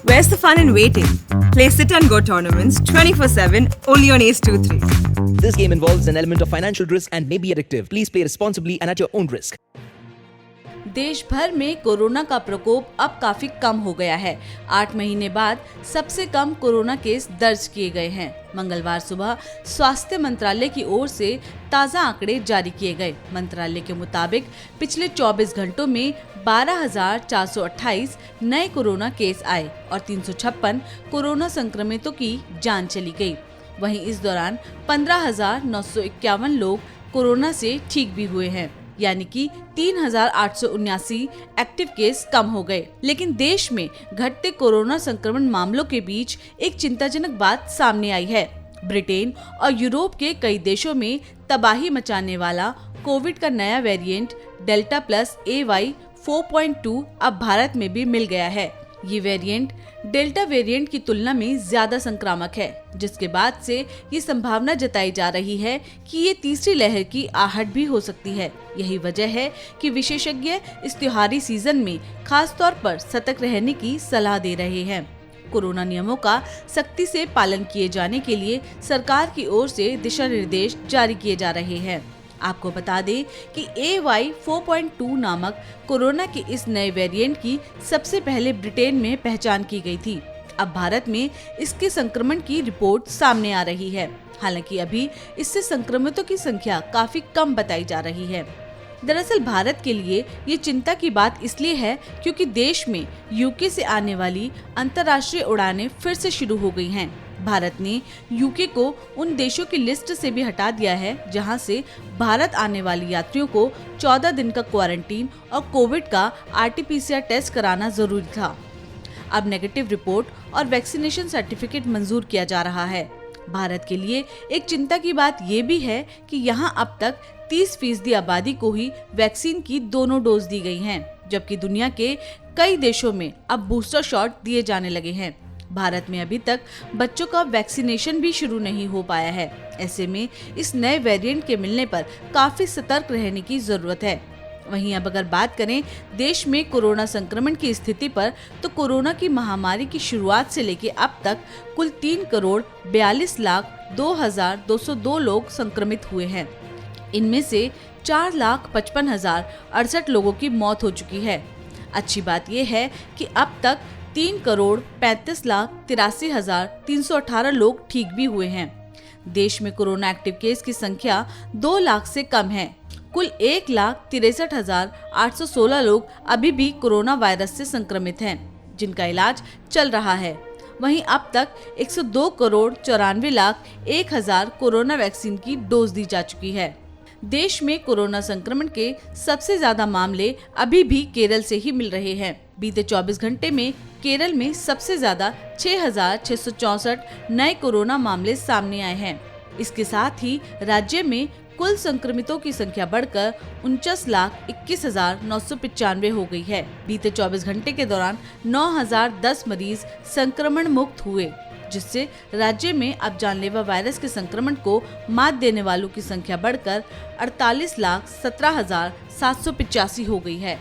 Where's the fun in waiting? Play Sit and Go tournaments 24/7 only on Ace 2-3. This game involves an element of financial risk and may be addictive. Please play responsibly and at your own risk. देश भर में corona का प्रकोप अब काफी कम हो गया है। 8 महीने बाद सबसे कम कोरोना केस दर्ज किए गए हैं। मंगलवार सुबह स्वास्थ्य मंत्रालय की ओर से ताज़ा आंकड़े जारी किए गए। मंत्रालय के मुताबिक पिछले 24 घंटों में 12,428 नए कोरोना केस आए और 356 कोरोना संक्रमितों की जान चली गई। वहीं इस दौरान 15,951 लोग कोरोना से ठीक भी हुए हैं, यानी कि 3,879 एक्टिव केस कम हो गए। लेकिन देश में घटते कोरोना संक्रमण मामलों के बीच एक चिंताजनक बात सामने आई है। ब्रिटेन और यूरोप के कई देशों में तबाही मचाने वाला कोविड का नया वेरिएंट डेल्टा प्लस AY 4.2 अब भारत में भी मिल गया है। ये वेरिएंट डेल्टा वेरिएंट की तुलना में ज्यादा संक्रामक है, जिसके बाद से ये संभावना जताई जा रही है कि ये तीसरी लहर की आहट भी हो सकती है। यही वजह है कि विशेषज्ञ इस त्योहारी सीजन में खास तौर पर सतर्क रहने की सलाह दे रहे हैं। कोरोना नियमों का सख्ती से पालन किए जाने के लिए सरकार की ओर से दिशा निर्देश जारी किए जा रहे हैं। आपको बता दें कि AY 4.2 नामक कोरोना के इस नए वेरिएंट की सबसे पहले ब्रिटेन में पहचान की गई थी। अब भारत में इसके संक्रमण की रिपोर्ट सामने आ रही है। हालांकि अभी इससे संक्रमितों की संख्या काफी कम बताई जा रही है। दरअसल भारत के लिए ये चिंता की बात इसलिए है क्योंकि देश में UK से आने वाली अंतर्राष्ट्रीय उड़ानें फिर से शुरू हो गई हैं। भारत ने UK को उन देशों की लिस्ट से भी हटा दिया है जहां से भारत आने वाले यात्रियों को 14 दिन का क्वारंटीन और कोविड का RT-PCR टेस्ट कराना जरूरी था। अब नेगेटिव रिपोर्ट और वैक्सीनेशन सर्टिफिकेट मंजूर किया जा रहा है। भारत के लिए एक चिंता की बात ये भी है कि यहाँ अब तक 30% आबादी को ही वैक्सीन की दोनों डोज दी गई हैं, जबकि दुनिया के कई देशों में अब बूस्टर शॉट दिए जाने लगे हैं। भारत में अभी तक बच्चों का वैक्सीनेशन भी शुरू नहीं हो पाया है। ऐसे में इस नए वेरिएंट के मिलने पर काफी सतर्क रहने की जरूरत है। वहीं अब अगर बात करें देश में कोरोना संक्रमण की स्थिति पर, तो कोरोना की महामारी की शुरुआत से लेकर अब तक कुल 3,42,02,202 लोग संक्रमित हुए हैं। इनमें से 4,55,068 लोगों की मौत हो चुकी है। अच्छी बात यह है कि अब तक 3,35,83,318 लोग ठीक भी हुए हैं। देश में कोरोना एक्टिव केस की संख्या 2 लाख से कम है। कुल 1,63,816 लोग अभी भी कोरोना वायरस से संक्रमित हैं, जिनका इलाज चल रहा है। वहीं अब तक 102,94,01,000 कोरोना वैक्सीन की डोज दी जा चुकी है। देश में कोरोना संक्रमण के सबसे ज्यादा मामले अभी भी केरल से ही मिल रहे हैं। बीते 24 घंटे में केरल में सबसे ज्यादा 6,664 नए कोरोना मामले सामने आए हैं। इसके साथ ही राज्य में कुल संक्रमितों की संख्या बढ़कर 49,21,995 हो गई है। बीते 24 घंटे के दौरान 9,010 मरीज संक्रमण मुक्त हुए, जिससे राज्य में अब जानलेवा वायरस के संक्रमण को मात देने वालों की संख्या बढ़कर 48,17,785 हो गई है।